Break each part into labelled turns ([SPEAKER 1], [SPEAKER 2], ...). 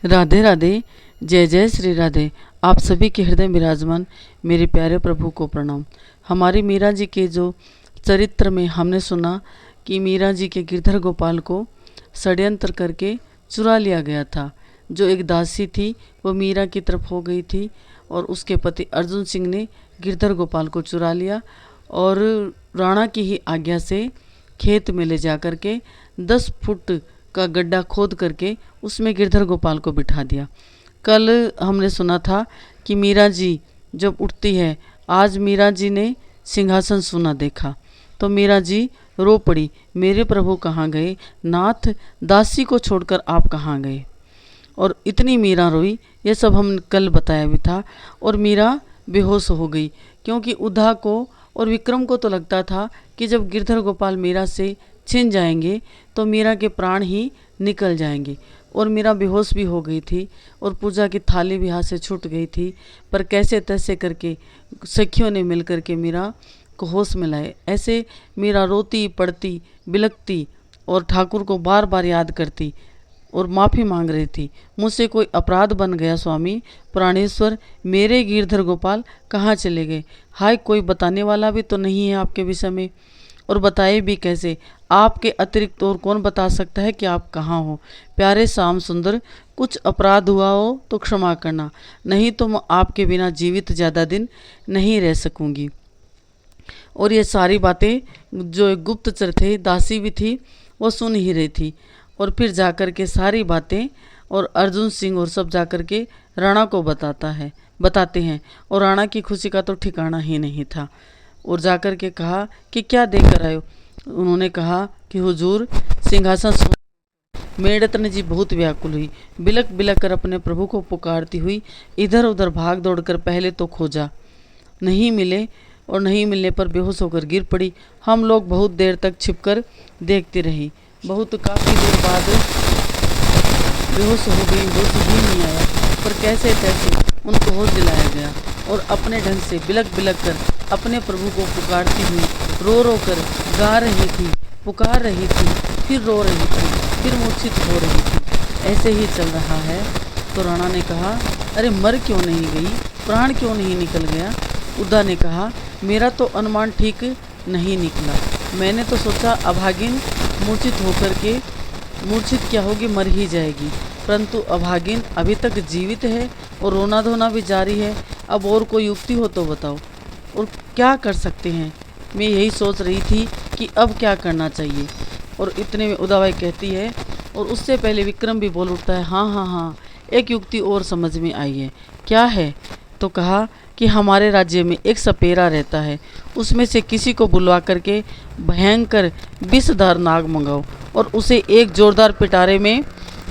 [SPEAKER 1] राधे राधे। जय जय श्री राधे। आप सभी के हृदय विराजमान मेरे प्यारे प्रभु को प्रणाम। हमारी मीरा जी के जो चरित्र में हमने सुना कि मीरा जी के गिरधर गोपाल को षड्यंत्र करके चुरा लिया गया था। जो एक दासी थी वो मीरा की तरफ हो गई थी और उसके पति अर्जुन सिंह ने गिरधर गोपाल को चुरा लिया और राणा की ही आज्ञा से खेत में ले जा कर के 10 फुट का गड्ढा खोद करके उसमें गिरधर गोपाल को बिठा दिया। कल हमने सुना था कि मीरा जी जब उठती है, आज मीरा जी ने सिंहासन सुना देखा तो मीरा जी रो पड़ी, मेरे प्रभु कहाँ गए नाथ, दासी को छोड़कर आप कहाँ गए। और इतनी मीरा रोई, ये सब हम कल बताया भी था। और मीरा बेहोश हो गई क्योंकि उधा को और विक्रम को तो लगता था कि जब गिरधर गोपाल मीरा से छिन जाएंगे तो मीरा के प्राण ही निकल जाएंगे। और मीरा बेहोश भी हो गई थी और पूजा की थाली भी हाथ से छूट गई थी। पर कैसे तैसे करके सखियों ने मिल करके मीरा को होश में लाए। ऐसे मीरा रोती पड़ती बिलखती और ठाकुर को बार बार याद करती और माफ़ी मांग रही थी, मुझसे कोई अपराध बन गया स्वामी प्राणेश्वर, मेरे गिरधर गोपाल कहाँ चले गए। हाय, कोई बताने वाला भी तो नहीं है आपके विषय में, और बताए भी कैसे। आपके अतिरिक्त और कौन बता सकता है कि आप कहाँ हो। प्यारे श्याम सुंदर, कुछ अपराध हुआ हो तो क्षमा करना, नहीं तो मैं आपके बिना जीवित ज़्यादा दिन नहीं रह सकूँगी। और ये सारी बातें जो एक गुप्तचर थे, दासी भी थी, वो सुन ही रही थी। और फिर जाकर के सारी बातें और अर्जुन सिंह और सब जाकर के राणा को बताते हैं। और राणा की खुशी का तो ठिकाना ही नहीं था। और जाकर के कहा कि क्या देख कर आए हो। उन्होंने कहा कि हुजूर सिंहासन। मेड़तन जी बहुत व्याकुल हुई, बिलक बिलक कर अपने प्रभु को पुकारती हुई इधर उधर भाग दौड़ कर पहले तो खोजा, नहीं मिले और नहीं मिलने पर बेहोश होकर गिर पड़ी। हम लोग बहुत देर तक छिपकर देखती रही। बहुत काफ़ी देर बाद बेहोश हो गई, होश ही नहीं आया। पर कैसे तैसे उनको होश दिलाया गया और अपने ढंग से बिलक बिलक कर अपने प्रभु को पुकारती हुई रो रो कर गा रही थी, पुकार रही थी, फिर रो रही थी, फिर मूर्छित हो रही थी। ऐसे ही चल रहा है। तो राणा ने कहा, अरे मर क्यों नहीं गई, प्राण क्यों नहीं निकल गया। उदा ने कहा, मेरा तो अनुमान ठीक नहीं निकला। मैंने तो सोचा अभागिन मूर्छित क्या होगी, मर ही जाएगी, परंतु अभागिन अभी तक जीवित है और रोना धोना भी जारी है। अब और कोई युक्ति हो तो बताओ, और क्या कर सकते हैं। मैं यही सोच रही थी कि अब क्या करना चाहिए। और इतने में उदाबाई कहती है, और उससे पहले विक्रम भी बोल उठता है, हाँ, एक युक्ति और समझ में आई है। क्या है? तो कहा कि हमारे राज्य में एक सपेरा रहता है, उसमें से किसी को बुलवा करके भयंकर विषधार नाग मंगाओ और उसे एक जोरदार पिटारे में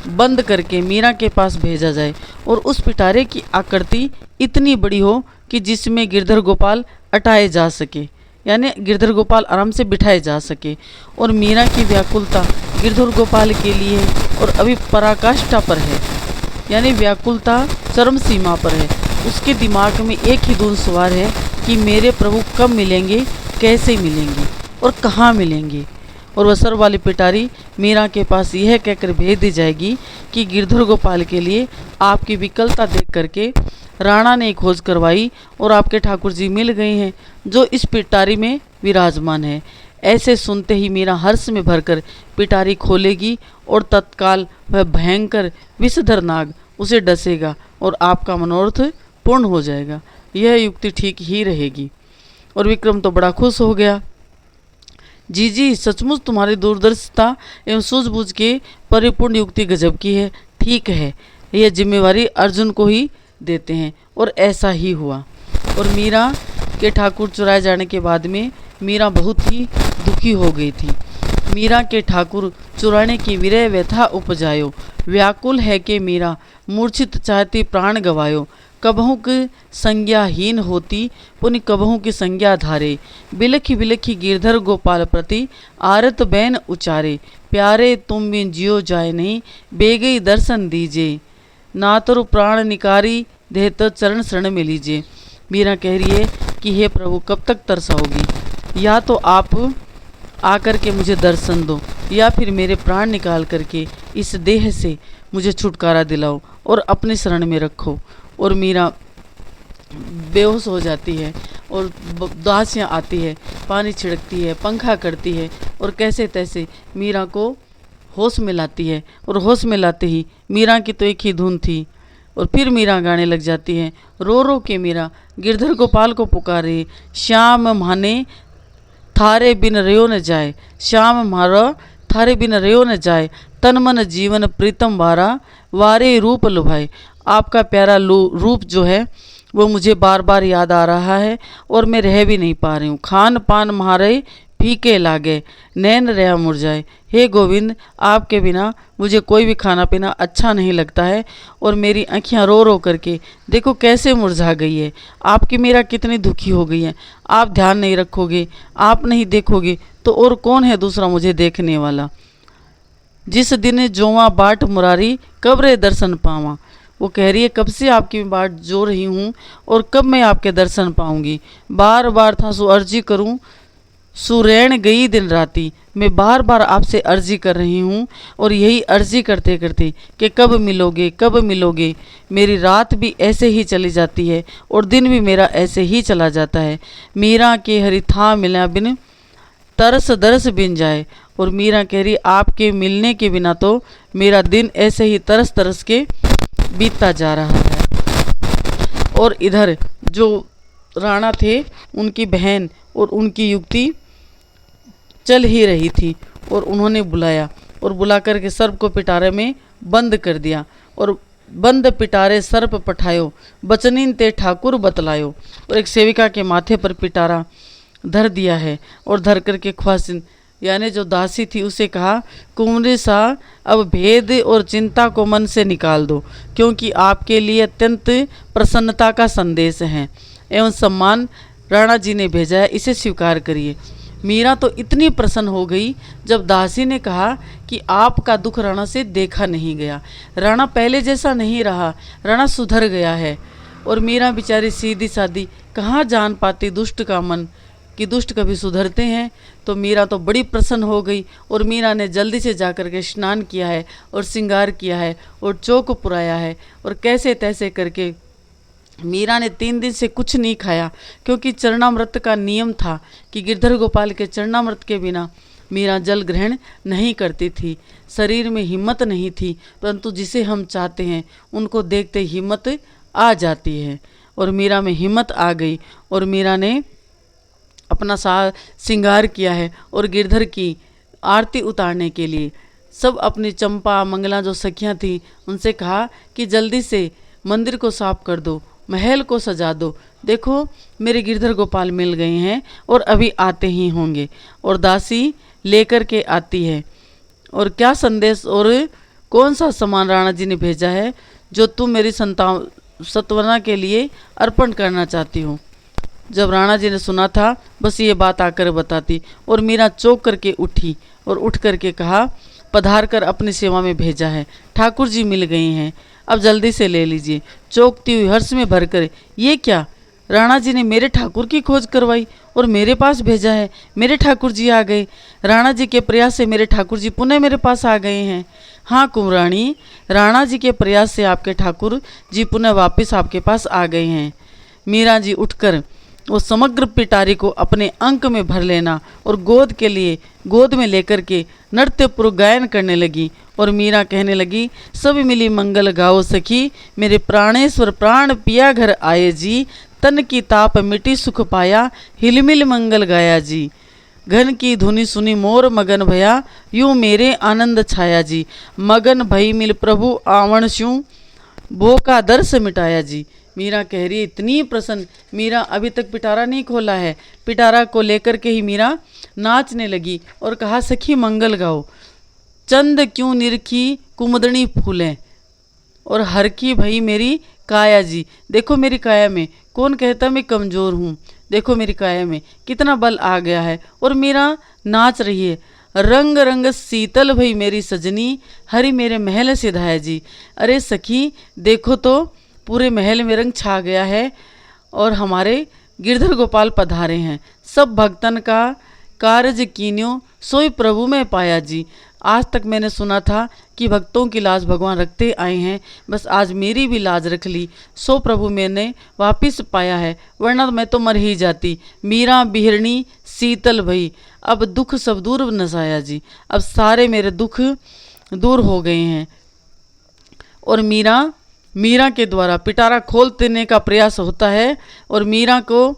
[SPEAKER 1] बंद करके मीरा के पास भेजा जाए। और उस पिटारे की आकृति इतनी बड़ी हो कि जिसमें गिरधर गोपाल अटाए जा सके, यानी गिरधर गोपाल आराम से बिठाए जा सके। और मीरा की व्याकुलता गिरधर गोपाल के लिए और अभी पराकाष्ठा पर है, यानी व्याकुलता चरम सीमा पर है। उसके दिमाग में एक ही धुन सवार है कि मेरे प्रभु कब मिलेंगे, कैसे मिलेंगे और कहाँ मिलेंगे। और वसर वाली पिटारी मीरा के पास यह कहकर भेज दी जाएगी कि गिरधर गोपाल के लिए आपकी विकलता देख करके राणा ने खोज करवाई और आपके ठाकुर जी मिल गए हैं जो इस पिटारी में विराजमान है। ऐसे सुनते ही मीरा हर्ष में भरकर पिटारी खोलेगी और तत्काल वह भयंकर विषधर नाग उसे डसेगा और आपका मनोरथ पूर्ण हो जाएगा। यह युक्ति ठीक ही रहेगी। और विक्रम तो बड़ा खुश हो गया। जी, सचमुच तुम्हारी दूरदर्शिता एवं सूझबूझ के परिपूर्ण युक्ति गजब की है। ठीक है, यह जिम्मेवारी अर्जुन को ही देते हैं। और ऐसा ही हुआ। और मीरा के ठाकुर चुराए जाने के बाद में मीरा बहुत ही दुखी हो गई थी। मीरा के ठाकुर चुराने की विरह व्यथा उपजायो, व्याकुल है कि मीरा मूर्छित चाहती प्राण गवायो। कबहू की संज्ञाहीन होती पुनि कबहू की संज्ञा धारे, बिलखी बिलखी गिरधर गोपाल प्रति आरत बैन उचारे। प्यारे तुम बिन जियो जाए नहीं, बेगई दर्शन दीजिए, नातरु प्राण निकारी देह तो चरण शरण में लीजिए। मीरा कह रही है कि हे प्रभु कब तक तरसाओगी, या तो आप आकर के मुझे दर्शन दो या फिर मेरे प्राण निकाल करके इस देह से मुझे छुटकारा दिलाओ और अपनी शरण में रखो। और मीरा बेहोश हो जाती है और दासियाँ आती है, पानी छिड़कती है, पंखा करती है और कैसे तैसे मीरा को होश में लाती है। और होश में लाते ही मीरा की तो एक ही धुन थी। और फिर मीरा गाने लग जाती है, रो रो के मीरा गिरधर गोपाल को पुकारे, श्याम माने थारे बिन रयो न जाए, श्याम मारा थारे बिन रयो न जाए, तन मन जीवन प्रीतम वारा, वारे रूप लुभाए। आपका प्यारा रूप जो है वो मुझे बार बार याद आ रहा है और मैं रह भी नहीं पा रही हूँ। खान पान म्हारे फीके लागे, नैन रहा मुरझाए। हे गोविंद, आपके बिना मुझे कोई भी खाना पीना अच्छा नहीं लगता है और मेरी आँखियाँ रो रो करके देखो कैसे मुरझा गई है। आपकी मीरा कितनी दुखी हो गई है। आप ध्यान नहीं रखोगे, आप नहीं देखोगे तो और कौन है दूसरा मुझे देखने वाला। जिस दिन जोवा बाट मुरारी, कब रे दर्शन पावा। वो कह रही है कब से आपकी बाट जो रही हूँ और कब मैं आपके दर्शन पाऊंगी। बार बार था सो अर्जी करूँ, सुरैन गई दिन राती। मैं बार बार आपसे अर्जी कर रही हूँ और यही अर्जी करते करते कि कब मिलोगे कब मिलोगे, मेरी रात भी ऐसे ही चली जाती है और दिन भी मेरा ऐसे ही चला जाता है। मीरा के हरि था मिला बिन, तरस दरस बिन जाए। और मीरा कह रही आपके मिलने के बिना तो मेरा दिन ऐसे ही तरस तरस के बीतता जा रहा है। और इधर जो राणा थे उनकी बहन और उनकी युक्ति चल ही रही थी और उन्होंने बुलाया और बुला करके सर्प को पिटारे में बंद कर दिया। और बंद पिटारे सर्प पठायो, बचनीन ते ठाकुर बतलायो। और एक सेविका के माथे पर पिटारा धर दिया है और धर करके ख्वासिन यानी जो दासी थी उसे कहा, कुंवरी सा अब भेद और चिंता को मन से निकाल दो, क्योंकि आपके लिए अत्यंत प्रसन्नता का संदेश है एवं सम्मान राणा जी ने भेजा है, इसे स्वीकार करिए। मीरा तो इतनी प्रसन्न हो गई जब दासी ने कहा कि आपका दुख राणा से देखा नहीं गया, राणा पहले जैसा नहीं रहा, राणा सुधर गया है। और मीरा बेचारी सीधी सादी कहाँ जान पाती दुष्ट का मन कि दुष्ट कभी सुधरते हैं। तो मीरा तो बड़ी प्रसन्न हो गई और मीरा ने जल्दी से जाकर के स्नान किया है और श्रृंगार किया है और चौक पुराया है। और कैसे तैसे करके मीरा ने 3 दिन से कुछ नहीं खाया, क्योंकि चरणामृत का नियम था कि गिरधर गोपाल के चरणामृत के बिना मीरा जल ग्रहण नहीं करती थी। शरीर में हिम्मत नहीं थी, परंतु जिसे हम चाहते हैं उनको देखते हिम्मत आ जाती है। और मीरा में हिम्मत आ गई और मीरा ने अपना श्रृंगार किया है और गिरधर की आरती उतारने के लिए सब अपनी चंपा मंगला जो सखियां थी उनसे कहा कि जल्दी से मंदिर को साफ कर दो, महल को सजा दो, देखो मेरे गिरधर गोपाल मिल गए हैं और अभी आते ही होंगे। और दासी लेकर के आती है और क्या संदेश और कौन सा सामान राणा जी ने भेजा है जो तुम मेरी सत्वना के लिए अर्पण करना चाहती हो। जब राणा जी ने सुना था बस ये बात आकर बताती। और मीरा चौंक करके उठी और उठ करके कहा, पधार कर अपनी सेवा में भेजा है, ठाकुर जी मिल गए हैं, अब जल्दी से ले लीजिए। चौंकती हुई हर्ष में भरकर, ये क्या, राणा जी ने मेरे ठाकुर की खोज करवाई और मेरे पास भेजा है, मेरे ठाकुर जी आ गए। राणा जी के प्रयास से मेरे ठाकुर जी पुनः मेरे पास आ गए हैं। हाँ कुंवरानी, राणा जी के प्रयास से आपके ठाकुर जी पुनः वापस आपके पास आ गए हैं। मीरा जी उठकर वो समग्र पिटारी को अपने अंक में भर लेना और गोद में लेकर के नृत्यपूर्वक गायन करने लगी। और मीरा कहने लगी, सब मिली मंगल गाओ सखी, मेरे प्राणेश्वर प्राण पिया घर आए जी, तन की ताप मिटी सुख पाया, हिलमिल मंगल गाया जी। घन की धुनी सुनी मोर मगन भया, यूं मेरे आनंद छाया जी, मगन भई मिल प्रभु आवण स्यूं, भो का दर्श मिटाया जी। मीरा कह रही है इतनी प्रसन्न, मीरा अभी तक पिटारा नहीं खोला है, पिटारा को लेकर के ही मीरा नाचने लगी और कहा, सखी मंगल गाओ, चंद क्यों निरखी कुमुदनी फूलें, और हर की भई मेरी काया जी, देखो मेरी काया में, कौन कहता मैं कमज़ोर हूँ, देखो मेरी काया में कितना बल आ गया है। और मीरा नाच रही है, रंग रंग शीतल भई मेरी सजनी, हरि मेरे महल सिधाया जी। अरे सखी देखो तो पूरे महल में रंग छा गया है और हमारे गिरधर गोपाल पधारे हैं। सब भक्तन का कारज कीन्यो सोई प्रभु में पाया जी। आज तक मैंने सुना था कि भक्तों की लाज भगवान रखते आए हैं, बस आज मेरी भी लाज रख ली। सो प्रभु मैंने वापिस पाया है, वरना मैं तो मर ही जाती। मीरा बिहरणी शीतल भई, अब दुख सब दूर नसाया जी। अब सारे मेरे दुख दूर हो गए हैं। और मीरा के द्वारा पिटारा खोल देने का प्रयास होता है। और मीरा को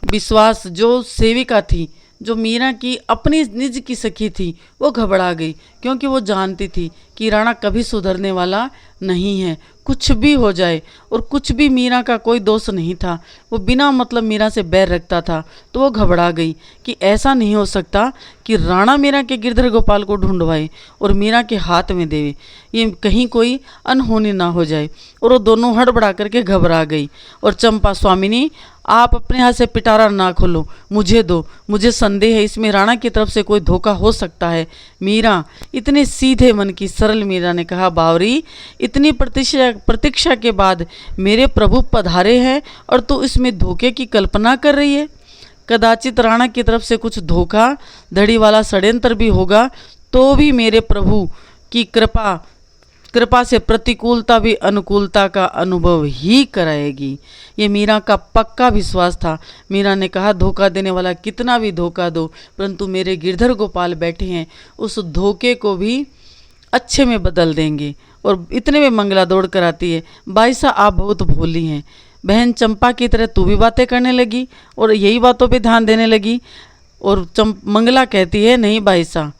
[SPEAKER 1] विश्वास, जो सेविका थी, जो मीरा की अपनी निज की सखी थी, वो घबरा गई, क्योंकि वो जानती थी कि राणा कभी सुधरने वाला नहीं है, कुछ भी हो जाए। और कुछ भी मीरा का कोई दोष नहीं था, वो बिना मतलब मीरा से बैर रखता था। तो वो घबरा गई कि ऐसा नहीं हो सकता कि राणा मीरा के गिरधर गोपाल को ढूंढवाए और मीरा के हाथ में देवे, ये कहीं कोई अनहोनी ना हो जाए। और वो दोनों हड़बड़ा करके घबरा गई। और चंपा, स्वामिनी आप अपने हाथ से पिटारा ना खोलो, मुझे दो, मुझे संदेह है इसमें राणा की तरफ से कोई धोखा हो सकता है। मीरा, इतने सीधे मन की सरल मीरा ने कहा, बावरी इतनी प्रतीक्षा के बाद मेरे प्रभु पधारे हैं और तू इसमें धोखे की कल्पना कर रही है। कदाचित राणा की तरफ से कुछ धोखा धड़ी वाला षड्यंत्र भी होगा, तो भी मेरे प्रभु की कृपा से प्रतिकूलता भी अनुकूलता का अनुभव ही कराएगी। ये मीरा का पक्का विश्वास था। मीरा ने कहा, धोखा देने वाला कितना भी धोखा दो, परंतु मेरे गिरधर गोपाल बैठे हैं, उस धोखे को भी अच्छे में बदल देंगे। और इतने में मंगला दौड़ कर आती है, बाईसा आप बहुत भोली हैं। बहन चंपा की तरह तू भी बातें करने लगी और यही बातों पे ध्यान देने लगी। और मंगला कहती है, नहीं बाईसा,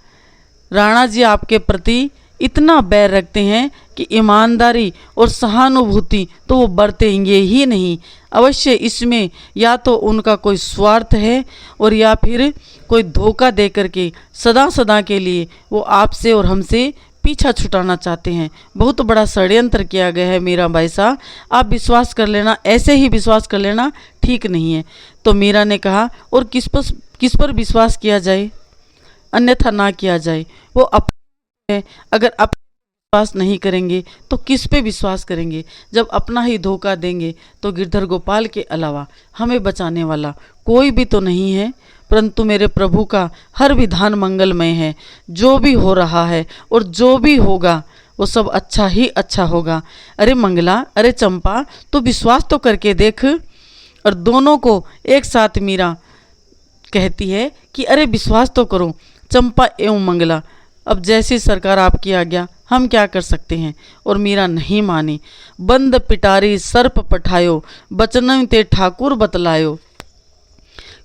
[SPEAKER 1] राणा जी आपके प्रति इतना बैर रखते हैं कि ईमानदारी और सहानुभूति तो वो बरतेंगे ही नहीं। अवश्य इसमें या तो उनका कोई स्वार्थ है और या फिर कोई धोखा दे करके सदा सदा के लिए वो आपसे और हमसे पीछा छुटाना चाहते हैं। बहुत बड़ा षड्यंत्र किया गया है मीरा बाई साहब, आप विश्वास कर लेना, ऐसे ही विश्वास कर लेना, ठीक नहीं है। तो मीरा ने कहा, और किस पर विश्वास किया जाए, अन्यथा ना किया जाए। वो अपने अगर अपने विश्वास नहीं करेंगे तो किस पे विश्वास करेंगे। जब अपना ही धोखा देंगे तो गिरधर गोपाल के अलावा हमें बचाने वाला कोई भी तो नहीं है। परंतु मेरे प्रभु का हर विधान मंगलमय है। जो भी हो रहा है और जो भी होगा वो सब अच्छा ही अच्छा होगा। अरे मंगला, अरे चंपा, तो विश्वास तो करके देख। और दोनों को एक साथ मीरा कहती है कि अरे विश्वास तो करो। चंपा एवं मंगला, अब जैसी सरकार आपकी आज्ञा, हम क्या कर सकते हैं। और मीरा नहीं मानी। बंद पिटारी सर्प पठायो, बचन ते ठाकुर बतलायो।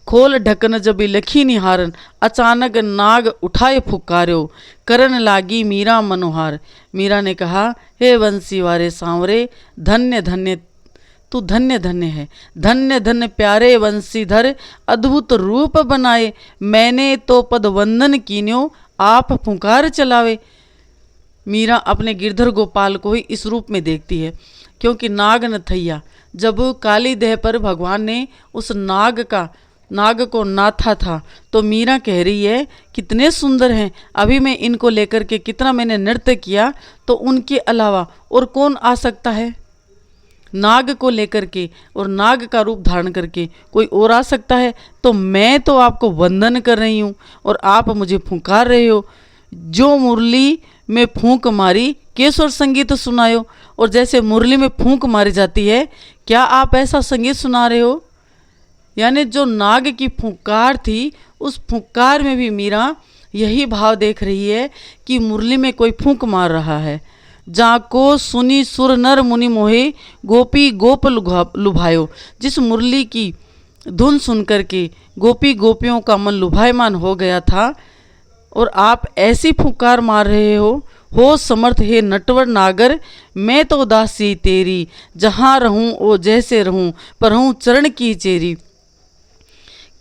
[SPEAKER 1] खोल ढकन जब लखी निहारन, अचानक नाग उठाए फुकार्यो। करन लागी मीरा मनोहार। मीरा ने कहा, हे वंशी वारे सांवरे, धन्य धन्य तू धन्य धन्य है। धन्य धन्य प्यारे वंशीधर, अद्भुत रूप बनाए। मैंने तो पद वंदन कीन्यो, आप फुकार चलावे। मीरा अपने गिरधर गोपाल को ही इस रूप में देखती है, क्योंकि नाग नथैया जब काली देह पर भगवान ने उस नाग को नाथा था, तो मीरा कह रही है कितने सुंदर हैं। अभी मैं इनको लेकर के कितना मैंने नृत्य किया, तो उनके अलावा और कौन आ सकता है। नाग को लेकर के और नाग का रूप धारण करके कोई और आ सकता है। तो मैं तो आपको वंदन कर रही हूँ और आप मुझे फुकार रहे हो। जो मुरली में फूंक मारी, केसर संगीत सुनायो। और जैसे मुरली में फूंक मारी जाती है, क्या आप ऐसा संगीत सुना रहे हो। यानी जो नाग की फुंकार थी, उस फुंकार में भी मीरा यही भाव देख रही है कि मुरली में कोई फूंक मार रहा है। जाको सुनी सुर नर मुनि मोहे, गोपी गोप लुभायो। जिस मुरली की धुन सुन करके गोपी गोपियों का मन लुभायमान हो गया था, और आप ऐसी फुंकार मार रहे हो समर्थ हे नटवर नागर। मैं तो दासी तेरी, जहाँ रहूं ओ जैसे रहूं, पर हूँ चरण की चेरी।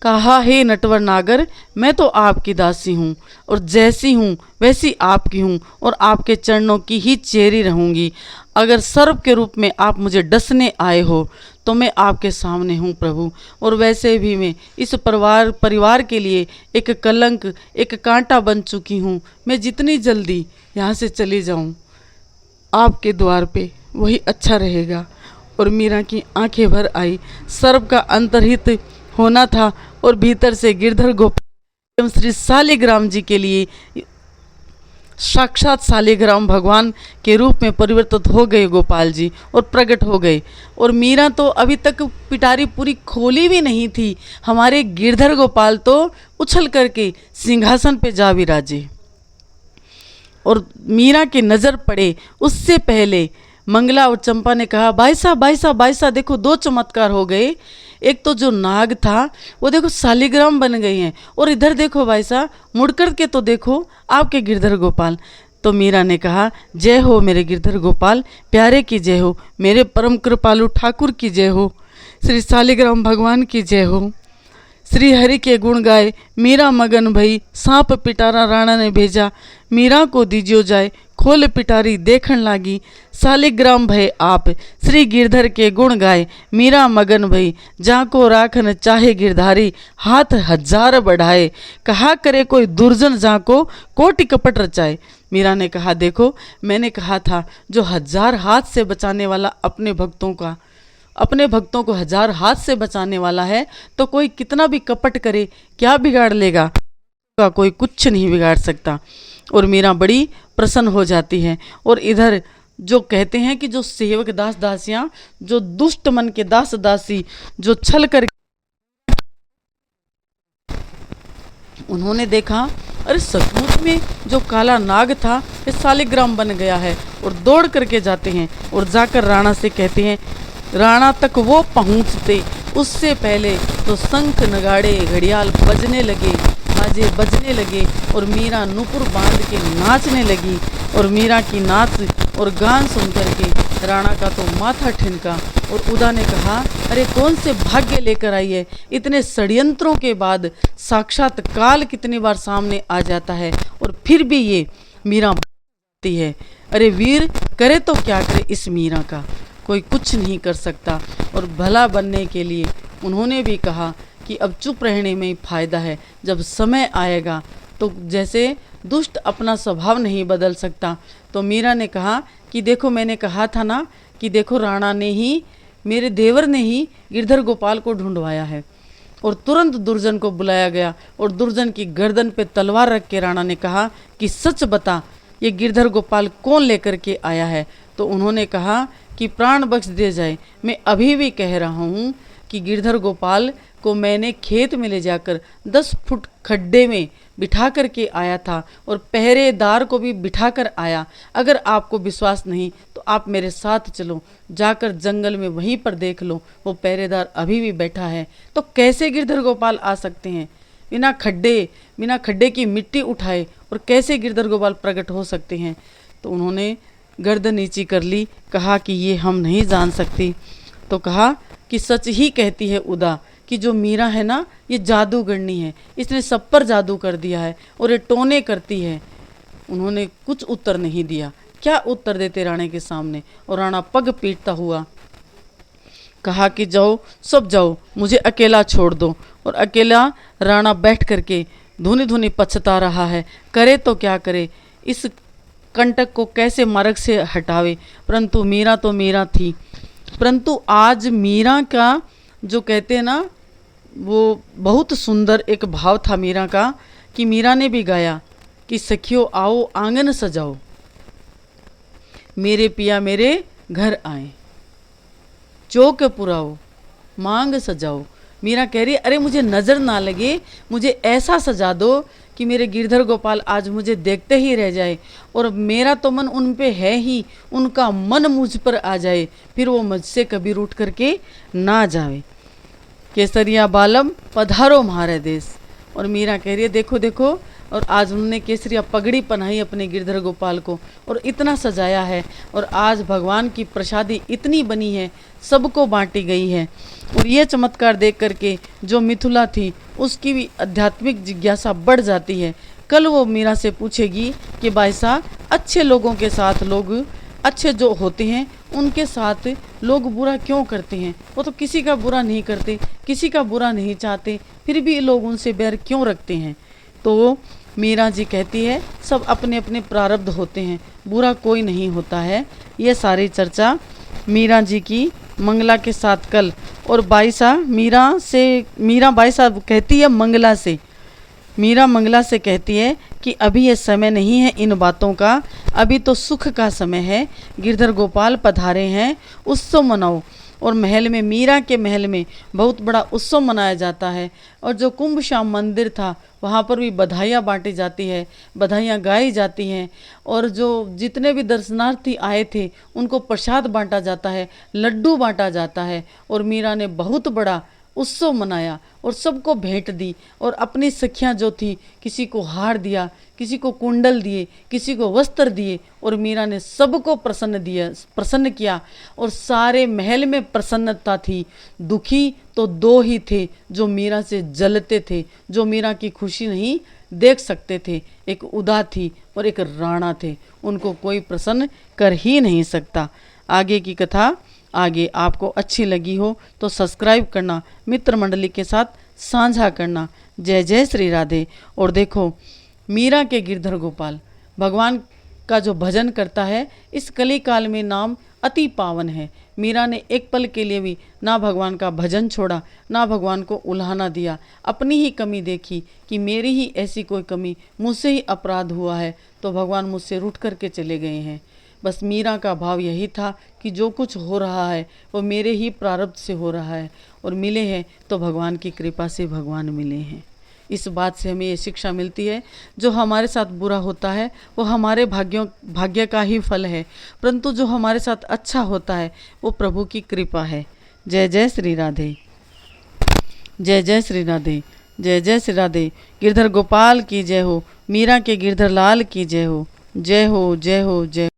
[SPEAKER 1] कहा, हे नटवर नागर, मैं तो आपकी दासी हूँ और जैसी हूँ वैसी आपकी हूँ और आपके चरणों की ही चेरी रहूँगी। अगर सर्प के रूप में आप मुझे डसने आए हो तो मैं आपके सामने हूँ प्रभु। और वैसे भी मैं इस परिवार के लिए एक कलंक, एक कांटा बन चुकी हूँ। मैं जितनी जल्दी यहाँ से चली जाऊँ आपके द्वार पे वही अच्छा रहेगा। और मीरा की आंखें भर आई। सर्प का अंतर्हित होना था और भीतर से गिरधर गोपाल एवं श्री शालिग्राम जी के लिए साक्षात शालिग्राम भगवान के रूप में परिवर्तित हो गए गोपाल जी और प्रकट हो गए। और मीरा तो अभी तक पिटारी पूरी खोली भी नहीं थी, हमारे गिरधर गोपाल तो उछल करके सिंहासन पे जा विराजे। और मीरा की नज़र पड़े उससे पहले मंगला और चंपा ने कहा, भाई साहब भाई साहब भाई साहब देखो, दो चमत्कार हो गए। एक तो जो नाग था वो देखो शालिग्राम बन गई हैं, और इधर देखो भाई साहब, मुड़ कर के तो देखो आपके गिरधर गोपाल। तो मीरा ने कहा, जय हो मेरे गिरधर गोपाल प्यारे की जय हो, मेरे परम कृपालु ठाकुर की जय हो, श्री शालिग्राम भगवान की जय हो। श्री हरि के गुण गाए मीरा मगन भई, सांप पिटारा राणा ने भेजा, मीरा को दीजियो जाए, खोल पिटारी देखन लागी, शालिग्राम भय आप, श्री गिरधर के गुण गाए मीरा मगन भई, जाको राखन चाहे गिरधारी, हाथ हजार बढ़ाए, कहा करे कोई दुर्जन जाको कोटि कपट रचाए। मीरा ने कहा, देखो मैंने कहा था जो हजार हाथ से बचाने वाला अपने भक्तों को हजार हाथ से बचाने वाला है, तो कोई कितना भी कपट करे क्या बिगाड़ लेगा, का कोई कुछ नहीं बिगाड़ सकता। और मीरा बड़ी प्रसन्न हो जाती है। और इधर जो कहते हैं कि जो सेवक दास दासियां, जो दुष्ट मन के दास दासी, जो छल कर, उन्होंने देखा अरे सचमुच में जो काला नाग था ये शालिग्राम बन गया है, और दौड़ करके जाते हैं और जाकर राणा से कहते हैं। राणा तक वो पहुंचते उससे पहले तो शंख नगाड़े घड़ियाल बजने लगे, बाजे बजने लगे, और मीरा नुपुर बांध के नाचने लगी। और मीरा की नाच और गान सुन करके राणा का तो माथा ठिनका। और उदा ने कहा, अरे कौन से भाग्य लेकर आई है, इतने षड्यंत्रों के बाद साक्षात काल कितनी बार सामने आ जाता है और फिर भी ये मीरा बनती है। अरे वीर करे तो क्या करे, इस मीरा का कोई कुछ नहीं कर सकता। और भला बनने के लिए उन्होंने भी कहा कि अब चुप रहने में ही फायदा है, जब समय आएगा तो जैसे दुष्ट अपना स्वभाव नहीं बदल सकता। तो मीरा ने कहा कि देखो मैंने कहा था ना कि देखो राणा ने ही, मेरे देवर ने ही गिरधर गोपाल को ढूंढवाया है। और तुरंत दुर्जन को बुलाया गया और दुर्जन की गर्दन पे तलवार रख के राणा ने कहा कि सच बता, ये गिरधर गोपाल कौन लेकर के आया है। तो उन्होंने कहा कि प्राण बख्श दे जाए, मैं अभी भी कह रहा हूँ कि गिरधर गोपाल को मैंने खेत में ले जाकर 10 फुट खड्डे में बिठा करके आया था और पहरेदार को भी बिठा कर आया। अगर आपको विश्वास नहीं तो आप मेरे साथ चलो, जाकर जंगल में वहीं पर देख लो, वो पहरेदार अभी भी बैठा है। तो कैसे गिरधर गोपाल आ सकते हैं बिना खड्डे की मिट्टी उठाए, और कैसे गिरधर गोपाल प्रकट हो सकते हैं। तो उन्होंने गर्दन नीची कर ली, कहा कि ये हम नहीं जान सकती। तो कहा कि सच ही कहती है उदा कि जो मीरा है ना ये जादूगरनी है, इसने सब पर जादू कर दिया है और ये टोने करती है। उन्होंने कुछ उत्तर नहीं दिया, क्या उत्तर देते राणे के सामने। और राणा पग पीटता हुआ कहा कि जाओ सब जाओ, मुझे अकेला छोड़ दो। और अकेला राणा बैठ करके धुनी धुनी पछता रहा है, करे तो क्या करे, इस कंटक को कैसे मार्ग से हटावे। परंतु मीरा तो मीरा थी। परंतु आज मीरा का जो कहते हैं ना, वो बहुत सुंदर एक भाव था मीरा का, कि मीरा ने भी गाया कि सखियो आओ आंगन सजाओ, मेरे पिया मेरे घर आए, चौक पुराओ मांग सजाओ। मीरा कह रही अरे मुझे नज़र ना लगे, मुझे ऐसा सजा दो कि मेरे गिरधर गोपाल आज मुझे देखते ही रह जाए, और मेरा तो मन उन पे है ही, उनका मन मुझ पर आ जाए, फिर वो मुझसे कभी रूठ करके ना जाए। केसरिया बालम पधारो म्हारे देश। और मीरा कह रही है देखो देखो, और आज उन्होंने केसरिया पगड़ी पहनाई अपने गिरधर गोपाल को और इतना सजाया है, और आज भगवान की प्रसादी इतनी बनी है, सबको बांटी गई है। और ये चमत्कार देख करके जो मिथुला थी उसकी भी आध्यात्मिक जिज्ञासा बढ़ जाती है। कल वो मीरा से पूछेगी कि भाई साहब अच्छे लोगों के साथ लोग अच्छे जो होते हैं उनके साथ लोग बुरा क्यों करते हैं, वो तो किसी का बुरा नहीं करते, किसी का बुरा नहीं चाहते, फिर भी लोग उनसे बैर क्यों रखते हैं। तो मीरा जी कहती है सब अपने अपने प्रारब्ध होते हैं, बुरा कोई नहीं होता है। ये सारी चर्चा मीरा जी की मंगला के साथ कल। और बाई साहब मीरा बाई साहब कहती है मंगला से मीरा मंगला से कहती है कि अभी ये समय नहीं है इन बातों का, अभी तो सुख का समय है। गिरधर गोपाल पधारे हैं, उत्सव मनाओ। और महल में, मीरा के महल में बहुत बड़ा उत्सव मनाया जाता है। और जो कुंभ श्याम मंदिर था वहाँ पर भी बधाइयाँ बांटी जाती है, बधाइयाँ गाई जाती हैं। और जो जितने भी दर्शनार्थी आए थे उनको प्रसाद बांटा जाता है, लड्डू बांटा जाता है। और मीरा ने बहुत बड़ा उत्सव मनाया और सबको भेंट दी। और अपनी सखियाँ जो थी, किसी को हार दिया, किसी को कुंडल दिए, किसी को वस्त्र दिए। और मीरा ने सबको प्रसन्न किया। और सारे महल में प्रसन्नता थी। दुखी तो दो ही थे जो मीरा से जलते थे, जो मीरा की खुशी नहीं देख सकते थे। एक उदा थी और एक राणा थे, उनको कोई प्रसन्न कर ही नहीं सकता। आगे की कथा आगे आपको अच्छी लगी हो तो सब्सक्राइब करना, मित्र मंडली के साथ साझा करना। जय जय श्री राधे। और देखो, मीरा के गिरधर गोपाल भगवान का जो भजन करता है, इस कली काल में नाम अति पावन है। मीरा ने एक पल के लिए भी ना भगवान का भजन छोड़ा, ना भगवान को उल्हाना दिया। अपनी ही कमी देखी कि मेरी ही ऐसी कोई कमी, मुझसे ही अपराध हुआ है तो भगवान मुझसे रूठ करके चले गए हैं। बस मीरा का भाव यही था कि जो कुछ हो रहा है वो मेरे ही प्रारब्ध से हो रहा है, और मिले हैं तो भगवान की कृपा से भगवान मिले हैं। इस बात से हमें ये शिक्षा मिलती है, जो हमारे साथ बुरा होता है वो हमारे भाग्य का ही फल है, परंतु जो हमारे साथ अच्छा होता है वो प्रभु की कृपा है। जय जय श्री राधे। जय जय श्री राधे। जय जय श्री राधे। गिरधर गोपाल की जय हो, मीरा के गिरधर लाल की जय हो। जय हो, जय हो, जय।